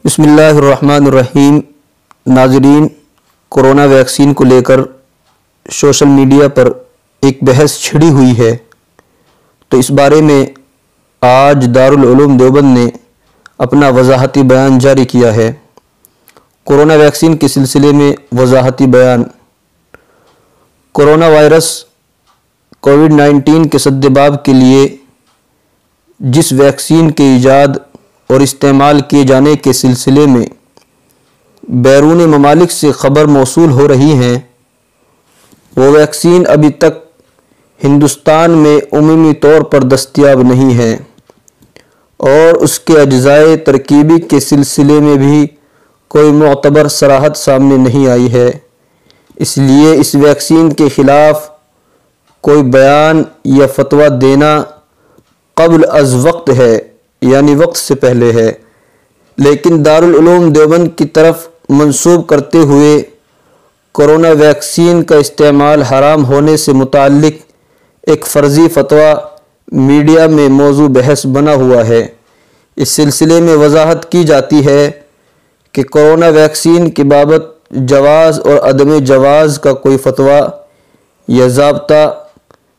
بسم اللہ الرحمن الرحیم۔ ناظرین، کورونا ویکسین کو لے کر سوشل میڈیا پر ایک بحث چھڑی ہوئی ہے، تو اس بارے میں آج دارالعلوم دیوبند نے اپنا وضاحتی بیان جاری کیا ہے۔ کورونا ویکسین کے سلسلے میں وضاحتی بیان۔ کورونا وائرس کووڈ-19 کے سدباب کے لیے جس ویکسین کے ایجاد اور استعمال کیے جانے کے سلسلے میں بیرون ممالک سے خبر موصول ہو رہی ہیں، وہ ویکسین ابھی تک ہندوستان میں عمومی طور پر دستیاب نہیں ہے اور اس کے اجزائے ترکیبی کے سلسلے میں بھی کوئی معتبر صراحت سامنے نہیں آئی ہے۔ اس لیے اس ویکسین کے خلاف کوئی بیان یا فتویٰ دینا قبل از وقت ہے، یعنی وقت سے پہلے ہے، لیکن دارالعلوم دیوبند کی طرف منسوب کرتے ہوئے کورونا ویکسین کا استعمال حرام ہونے سے متعلق ایک فرضی فتویٰ میڈیا میں موضوع بحث بنا ہوا ہے۔ اس سلسلے میں وضاحت کی جاتی ہے کہ کورونا ویکسین کی بابت جواز اور عدم جواز کا کوئی فتویٰ یا ضابطہ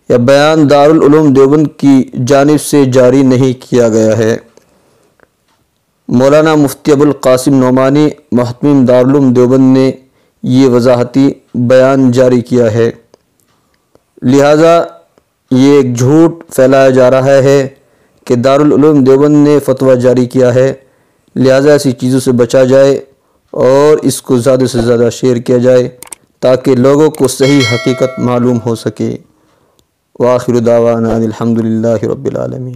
یا بیان دارالعلوم دیوبند کی جانب سے جاری نہیں کیا گیا ہے۔ مولانا مفتی ابوالقاسم نعمانی محتمم دارالعلوم دیوبند نے یہ وضاحتی بیان جاری کیا ہے، لہٰذا یہ ایک جھوٹ پھیلایا جا رہا ہے کہ دارالعلوم دیوبند نے فتویٰ جاری کیا ہے، لہٰذا ایسی چیزوں سے بچا جائے اور اس کو زیادہ سے زیادہ شیئر کیا جائے تاکہ لوگوں کو صحیح حقیقت معلوم ہو سکے۔ وآخر دعوانا الحمدللہ رب العالمین۔